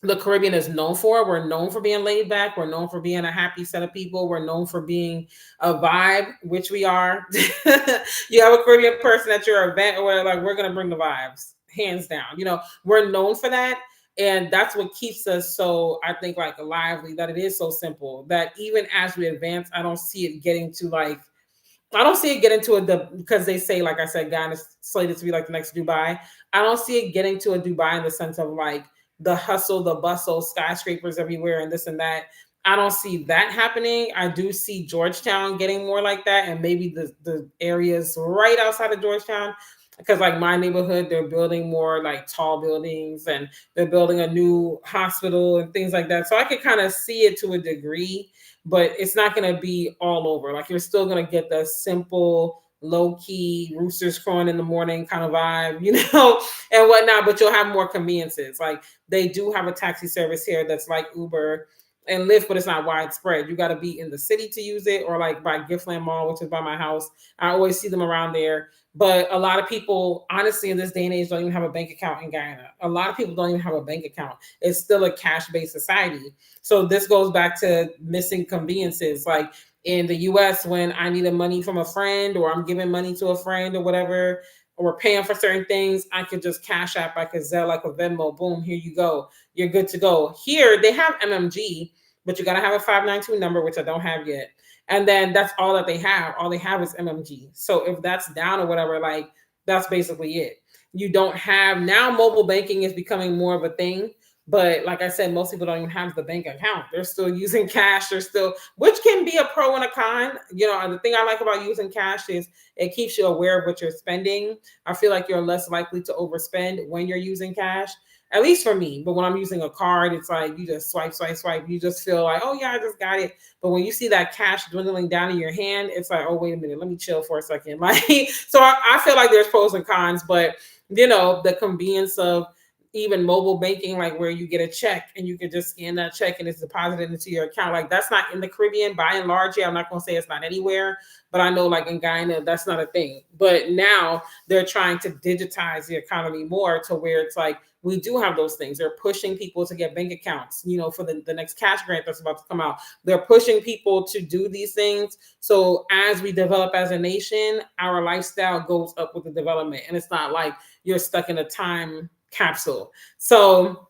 the Caribbean is known for. We're known for being laid back. We're known for being a happy set of people. We're known for being a vibe, which we are. You have a Caribbean person at your event, or whatever, like we're gonna bring the vibes, hands down. We're known for that. And that's what keeps us so, I think, like lively, that it is so simple that even as we advance, I don't see it getting to like, I don't see it getting to because they say, like I said, Ghana is slated to be like the next Dubai. I don't see it getting to a Dubai in the sense of like the hustle, the bustle, skyscrapers everywhere, and this and that. I don't see that happening. I do see Georgetown getting more like that, and maybe the areas right outside of Georgetown, because like my neighborhood, they're building more like tall buildings, and they're building a new hospital and things like that. So I could kind of see it to a degree, but it's not going to be all over. Like you're still going to get the simple, low key roosters crowing in the morning kind of vibe, and whatnot. But you'll have more conveniences. Like they do have a taxi service here that's like Uber and Lyft, but it's not widespread. You got to be in the city to use it, or like by Giftland Mall, which is by my house. I always see them around there. But a lot of people, honestly, in this day and age, don't even have a bank account in Guyana. A lot of people don't even have a bank account. It's still a cash-based society. So this goes back to missing conveniences. Like in the US, when I needed money from a friend, or I'm giving money to a friend or whatever, or paying for certain things, I could just cash app, I could Zelle, like a Venmo, boom, here you go. You're good to go. Here, they have MMG, but you got to have a 592 number, which I don't have yet. And then that's all that they have. All they have is MMG. So if that's down or whatever, like that's basically it. You don't have, now mobile banking is becoming more of a thing. But like I said, most people don't even have the bank account. They're still using cash. They're still, which can be a pro and a con. The thing I like about using cash is it keeps you aware of what you're spending. I feel like you're less likely to overspend when you're using cash, at least for me. But when I'm using a card, it's like you just swipe, swipe, swipe. You just feel like, oh yeah, I just got it. But when you see that cash dwindling down in your hand, it's like, oh, wait a minute, let me chill for a second. Like, so I feel like there's pros and cons, but the convenience of even mobile banking, like where you get a check and you can just scan that check and it's deposited into your account. Like that's not in the Caribbean by and large. Yeah, I'm not going to say it's not anywhere, but I know like in Guyana, that's not a thing. But now they're trying to digitize the economy more to where it's like, we do have those things. They're pushing people to get bank accounts, for the next cash grant that's about to come out. They're pushing people to do these things. So as we develop as a nation, our lifestyle goes up with the development. And it's not like you're stuck in a time capsule. So,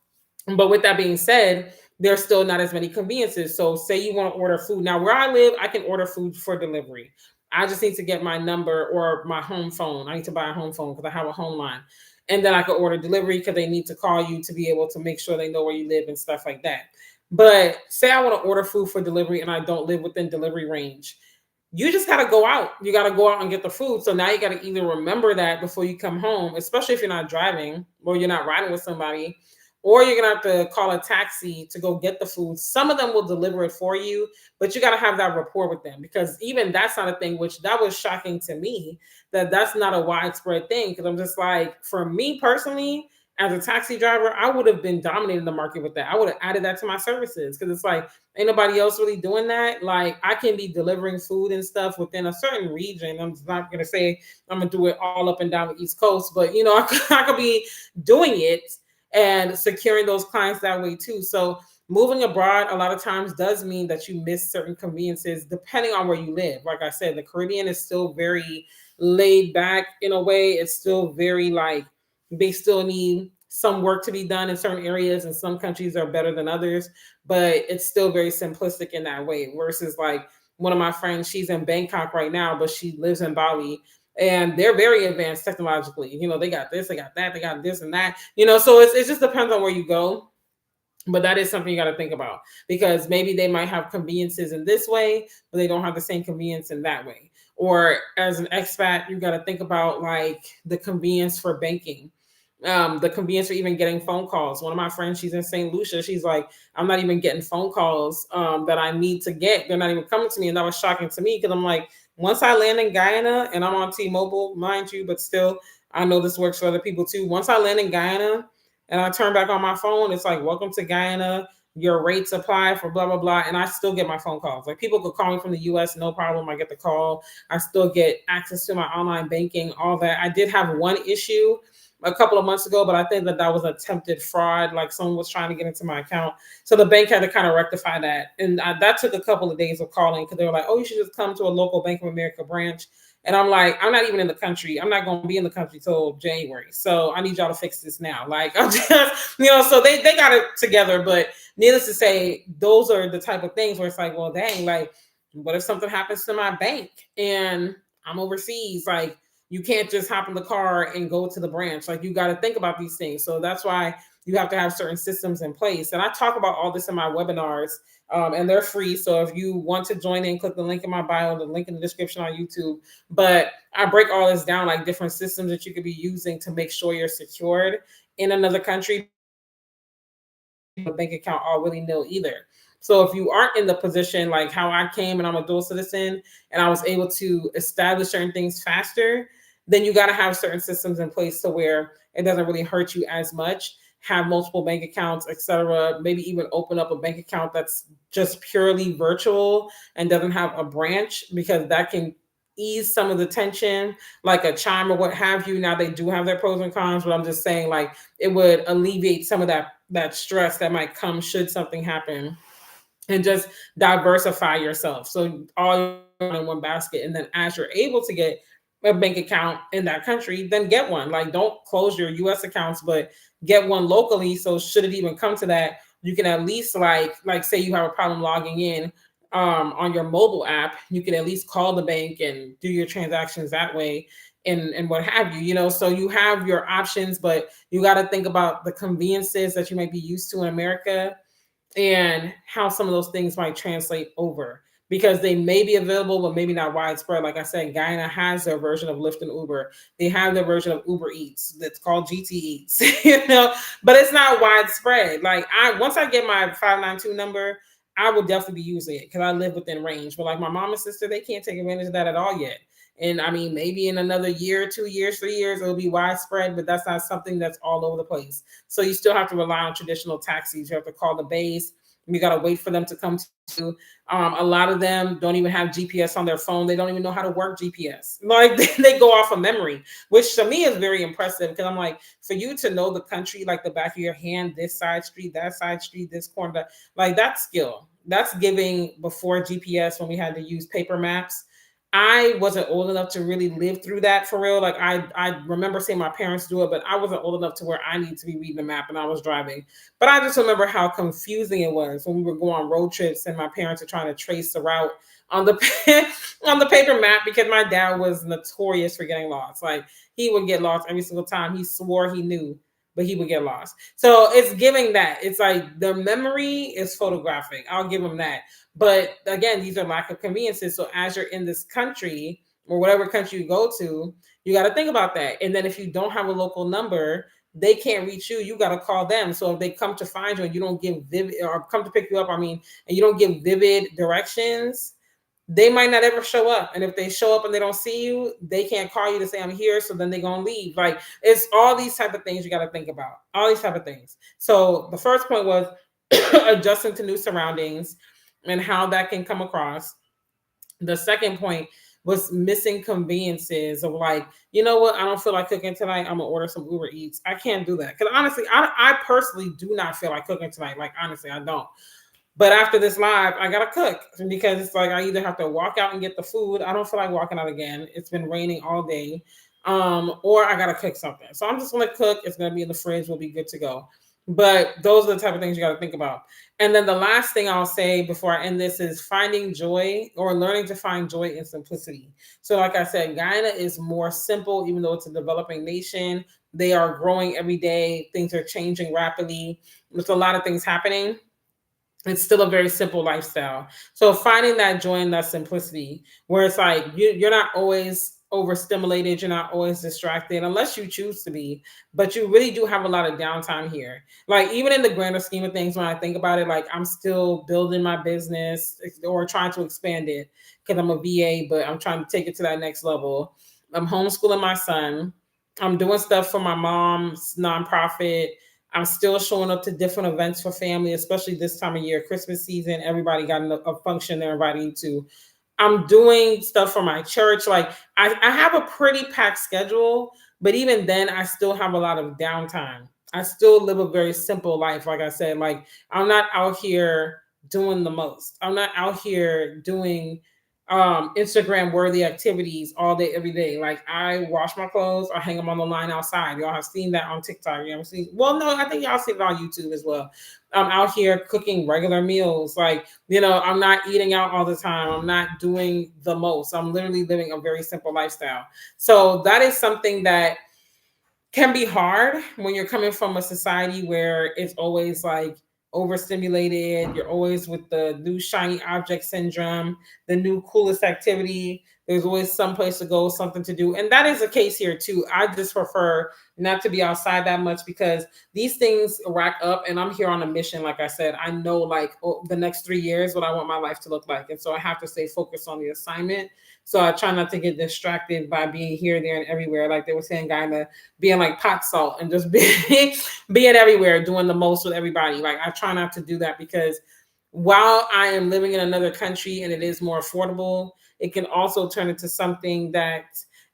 but with that being said, there's still not as many conveniences. So say you want to order food. Now where I live, I can order food for delivery. I just need to get my number or my home phone. I need to buy a home phone because I have a home line. And then I could order delivery because they need to call you to be able to make sure they know where you live and stuff like that. But say I want to order food for delivery and I don't live within delivery range. You just got to go out. You got to go out and get the food. So now you got to either remember that before you come home, especially if you're not driving or you're not riding with somebody, or you're going to have to call a taxi to go get the food. Some of them will deliver it for you, but you got to have that rapport with them, because even that's not a thing, which that was shocking to me, that that's not a widespread thing. Because I'm just like, for me personally, as a taxi driver, I would have been dominating the market with that. I would have added that to my services, because it's like, ain't nobody else really doing that. Like I can be delivering food and stuff within a certain region. I'm not going to say I'm going to do it all up and down the East Coast, but I could be doing it and securing those clients that way too. So moving abroad a lot of times does mean that you miss certain conveniences depending on where you live. Like I said, the Caribbean is still very laid back in a way. It's still very like, they still need some work to be done in certain areas, and some countries are better than others, but it's still very simplistic in that way. Versus like one of my friends, she's in Bangkok right now, but she lives in Bali. And they're very advanced technologically. They got this, they got that, they got this and that. So it just depends on where you go, but that is something you got to think about, because maybe they might have conveniences in this way, but they don't have the same convenience in that way. Or as an expat, you got to think about like the convenience for banking, the convenience for even getting phone calls. One of my friends, she's in St. Lucia. She's like, I'm not even getting phone calls that I need to get. They're not even coming to me. And that was shocking to me, because I'm like, once I land in Guyana, and I'm on T-Mobile, mind you, but still, I know this works for other people too. Once I land in Guyana, and I turn back on my phone, it's like, welcome to Guyana. Your rates apply for blah, blah, blah. And I still get my phone calls. Like, people could call me from the US, no problem. I get the call. I still get access to my online banking, all that. I did have one issue a couple of months ago, but I think that was attempted fraud. Like, someone was trying to get into my account. So the bank had to kind of rectify that. And that took a couple of days of calling, because they were like, oh, you should just come to a local Bank of America branch. And I'm like, I'm not even in the country. I'm not going to be in the country till January. So I need y'all to fix this now. Like, I'm just, so they got it together. But needless to say, those are the type of things where it's like, well, dang, like, what if something happens to my bank and I'm overseas? Like, you can't just hop in the car and go to the branch. Like, you got to think about these things. So that's why you have to have certain systems in place. And I talk about all this in my webinars, and they're free. So if you want to join in, click the link in my bio, the link in the description on YouTube. But I break all this down, like different systems that you could be using to make sure you're secured in another country. A bank account all willy-nilly either. So if you aren't in the position like how I came, and I'm a dual citizen, and I was able to establish certain things faster, then you got to have certain systems in place to where it doesn't really hurt you as much. Have multiple bank accounts, etc. Maybe even open up a bank account that's just purely virtual and doesn't have a branch, because that can ease some of the tension, like a Chime or what have you. Now, they do have their pros and cons, but I'm just saying, like, it would alleviate some of that stress that might come should something happen, and just diversify yourself. So all in one basket. And then as you're able to get a bank account in that country, then get one. Like, don't close your US accounts, but get one locally. So should it even come to that, you can at least like say you have a problem logging in on your mobile app, you can at least call the bank and do your transactions that way, and what have you. So you have your options, but you got to think about the conveniences that you might be used to in America, and how some of those things might translate over, because they may be available, but maybe not widespread. Like I said, Guyana has their version of Lyft and Uber. They have their version of Uber Eats that's called GT Eats, but it's not widespread. Like, once I get my 592 number, I will definitely be using it, because I live within range. But like my mom and sister, they can't take advantage of that at all yet. And I mean, maybe in another year, 2 years, 3 years, it'll be widespread, but that's not something that's all over the place. So you still have to rely on traditional taxis. You have to call the base. You got to wait for them to come to you. A lot of them don't even have GPS on their phone. They don't even know how to work GPS. Like, they go off of memory, which to me is very impressive, because I'm like, for you to know the country like the back of your hand, this side street, that side street, this corner, like, that's skill. That's giving. Before GPS, when we had to use paper maps, I wasn't old enough to really live through that for real. Like, I remember seeing my parents do it, but I wasn't old enough to where I need to be reading the map and I was driving. But I just remember how confusing it was when we would go on road trips and my parents were trying to trace the route on the on the paper map, because my dad was notorious for getting lost. Like, he would get lost every single time. He swore he knew, but he would get lost. So it's giving that. It's like the memory is photographic. I'll give him that. But again, these are lack of conveniences. So as you're in this country, or whatever country you go to, you got to think about that. And then if you don't have a local number, they can't reach you. You got to call them. So if they come to find you and you don't give vivid, or come to pick you up, and you don't give vivid directions, they might not ever show up. And if they show up and they don't see you, they can't call you to say I'm here. So then they're going to leave. Like, it's all these type of things you got to think about. All these type of things. So the first point was adjusting to new surroundings and how that can come across. The second point was missing conveniences of like, you know what, I don't feel like cooking tonight, I'm gonna order some Uber Eats. I can't do that, because honestly, I personally do not feel like cooking tonight. Like, honestly, I don't. But after this live, I gotta cook, because it's like I either have to walk out and get the food. I don't feel like walking out again. It's been raining all day. Or I gotta cook something. So I'm just gonna cook. It's gonna be in the fridge. We'll be good to go. But those are the type of things you got to think about. And then the last thing I'll say before I end this is finding joy or learning to find joy in simplicity. So, like I said, Guyana is more simple, even though it's a developing nation. They are growing every day, things are changing rapidly. There's a lot of things happening. It's still a very simple lifestyle. So finding that joy in that simplicity, where it's like you're not always overstimulated, you're not always distracted, unless you choose to be. But you really do have a lot of downtime here. Like even in the grander scheme of things, when I think about it, like I'm still building my business or trying to expand it because I'm a VA, but I'm trying to take it to that next level. I'm homeschooling my son. I'm doing stuff for my mom's nonprofit. I'm still showing up to different events for family, especially this time of year, Christmas season. Everybody got a function they're inviting you to. I'm doing stuff for my church. Like I have a pretty packed schedule, but even then, I still have a lot of downtime. I still live a very simple life. Like I said, like I'm not out here doing the most. I'm not out here doing Instagram worthy activities all day, every day. Like I wash my clothes, I hang them on the line outside. Y'all have seen that on TikTok. You ever seen? Well, no, I think y'all seen it on YouTube as well. I'm out here cooking regular meals. Like, I'm not eating out all the time. I'm not doing the most. I'm literally living a very simple lifestyle. So that is something that can be hard when you're coming from a society where it's always like overstimulated. You're always with the new shiny object syndrome, the new coolest activity. There's always some place to go, something to do. And that is the case here too. I just prefer not to be outside that much because these things rack up and I'm here on a mission. Like I said, I know like the next 3 years what I want my life to look like. And so I have to stay focused on the assignment. So I try not to get distracted by being here, there, and everywhere. Like they were saying, Guyana, being like pot salt and just being everywhere, doing the most with everybody. Like I try not to do that because while I am living in another country and it is more affordable, it can also turn into something that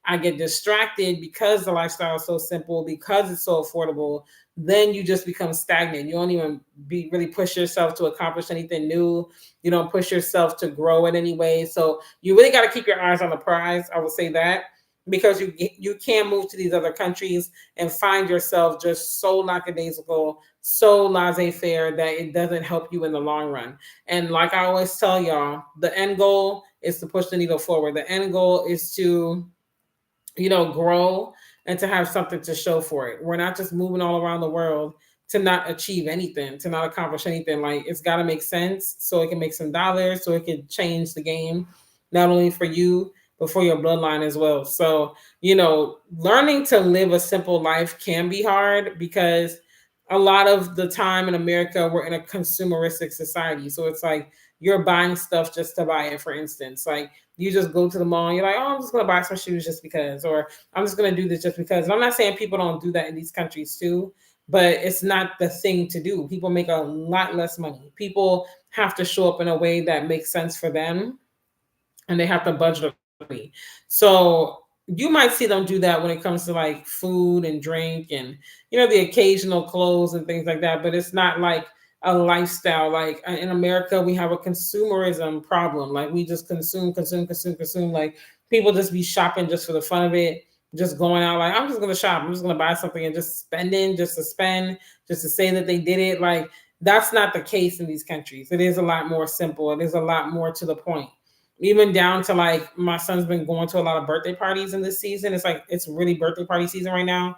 I get distracted because the lifestyle is so simple, because it's so affordable. Then you just become stagnant. You don't even really push yourself to accomplish anything new. You don't push yourself to grow in any way. So you really got to keep your eyes on the prize. I would say that because you can move to these other countries and find yourself just so lackadaisical, so laissez-faire that it doesn't help you in the long run. And like I always tell y'all, the end goal is to push the needle forward. The end goal is to grow and to have something to show for it. We're not just moving all around the world to not achieve anything, to not accomplish anything. Like it's got to make sense so it can make some dollars, so it can change the game, not only for you, but for your bloodline as well. So, learning to live a simple life can be hard because a lot of the time in America, we're in a consumeristic society. So it's like you're buying stuff just to buy it, for instance. Like you just go to the mall and you're like, oh, I'm just going to buy some shoes just because, or I'm just going to do this just because. And I'm not saying people don't do that in these countries too, but it's not the thing to do. People make a lot less money. People have to show up in a way that makes sense for them and they have to budget accordingly. So you might see them do that when it comes to like food and drink and the occasional clothes and things like that. But it's not like a lifestyle. Like in America, we have a consumerism problem. Like we just consume, consume, consume, consume. Like people just be shopping just for the fun of it, just going out like I'm just gonna shop. I'm just gonna buy something and just spending just to spend, just to say that they did it. Like that's not the case in these countries. It is a lot more simple. It is a lot more to the point, even down to like my son's been going to a lot of birthday parties in this season. It's like it's really birthday party season right now.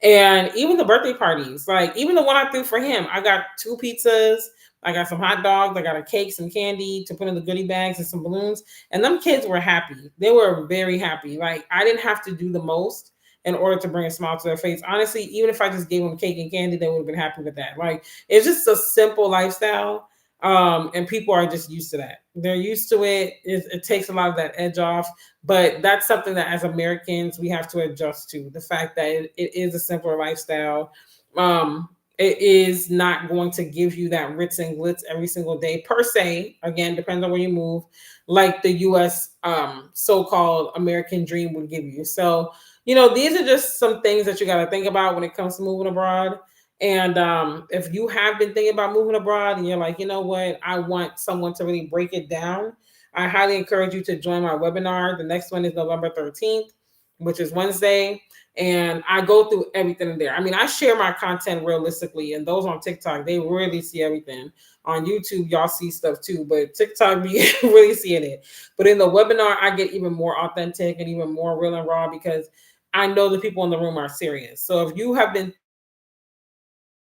And even the birthday parties, like even the one I threw for him, I got 2 pizzas, I got some hot dogs, I got a cake, some candy to put in the goodie bags and some balloons. And them kids were happy. They were very happy. Like I didn't have to do the most in order to bring a smile to their face. Honestly, even if I just gave them cake and candy, they would have been happy with that. Like it's just a simple lifestyle. And people are just used to that. They're used to it. It takes a lot of that edge off, but that's something that as Americans we have to adjust to. The fact that it is a simpler lifestyle. It is not going to give you that ritz and glitz every single day per se. Again, depends on where you move, like the U.S. So-called American dream would give you. So these are just some things that you got to think about when it comes to moving abroad. And if you have been thinking about moving abroad and you're like, you know what, I want someone to really break it down, I highly encourage you to join my webinar. The next one is November 13th. which is Wednesday. And I go through everything in there. I mean, I share my content realistically, and those on TikTok, they really see everything. On YouTube, y'all see stuff too, but TikTok, be really seeing it. But in the webinar, I get even more authentic and even more real and raw because I know the people in the room are serious. So if you have been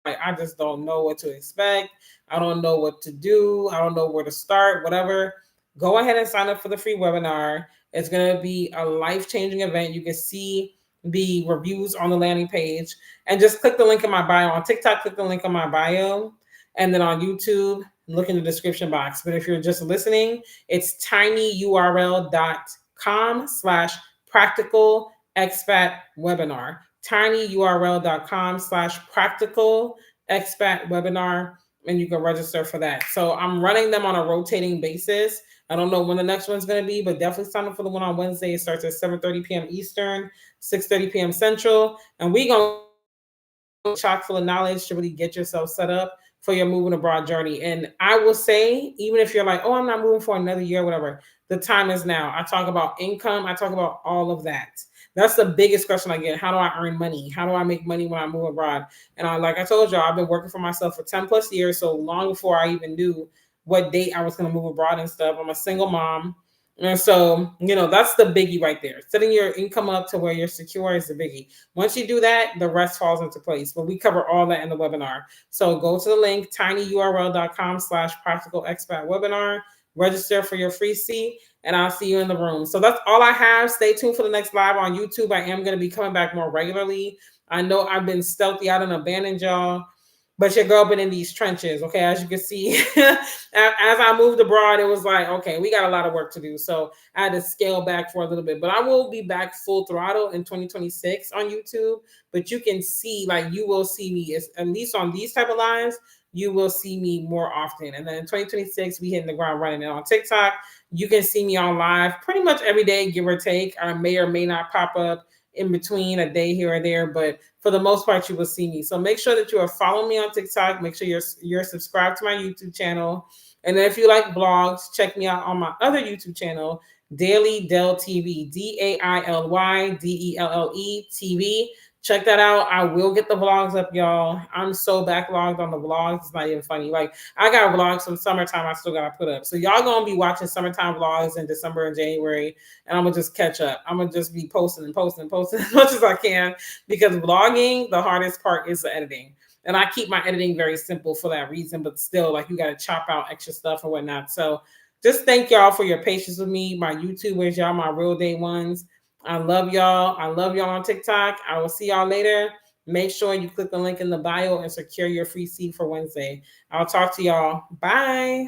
like, I just don't know what to expect. I don't know what to do. I don't know where to start, whatever. Go ahead and sign up for the free webinar. It's going to be a life changing event. You can see the reviews on the landing page and just click the link in my bio. On TikTok, click the link in my bio. And then on YouTube, look in the description box. But if you're just listening, it's tinyurl.com/practical expat webinar. tinyurl.com/practical expat webinar, and you can register for that. So I'm running them on a rotating basis. I don't know when the next one's going to be, but definitely sign up for the one on Wednesday. It starts at 7:30 p.m. Eastern, 6:30 p.m. Central, and we going to chock full of knowledge to really get yourself set up for your moving abroad journey. And I will say, even if you're like, oh, I'm not moving for another year, whatever, the time is now. I talk about income. I talk about all of that. That's the biggest question I get. How do I earn money? How do I make money when I move abroad? And like I told y'all, I've been working for myself for 10 plus years. So long before I even knew what date I was going to move abroad and stuff. I'm a single mom. And so, that's the biggie right there. Setting your income up to where you're secure is the biggie. Once you do that, the rest falls into place. But we cover all that in the webinar. So go to the link, tinyurl.com/practical expat webinar. Register for your free seat, and I'll see you in the room. So that's all I have. Stay tuned for the next live on YouTube. I am going to be coming back more regularly. I know I've been stealthy out and abandoned y'all, but your girl been in these trenches. Okay, as you can see, as I moved abroad, it was like, okay, we got a lot of work to do. So I had to scale back for a little bit, but I will be back full throttle in 2026 on YouTube. But you can see, like, you will see me, at least on these type of lives, you will see me more often. And then in 2026, we hitting the ground running. And on TikTok, you can see me on live pretty much every day, give or take. I may or may not pop up in between a day here or there, but for the most part, you will see me. So make sure that you are following me on TikTok. Make sure you're subscribed to my YouTube channel. And then if you like vlogs, check me out on my other YouTube channel, Daily Dell TV, DAILYDELLE TV. Check that out. I will get the vlogs up, y'all. I'm so backlogged on the vlogs. It's not even funny. Like, I got vlogs from summertime I still got to put up. So y'all going to be watching summertime vlogs in December and January, and I'm going to just catch up. I'm going to just be posting as much as I can, because vlogging, the hardest part is the editing. And I keep my editing very simple for that reason, but still, like, you got to chop out extra stuff and whatnot. So just thank y'all for your patience with me. My YouTubers, y'all my real day ones. I love y'all. I love y'all on TikTok. I will see y'all later. Make sure you click the link in the bio and secure your free seat for Wednesday. I'll talk to y'all. Bye.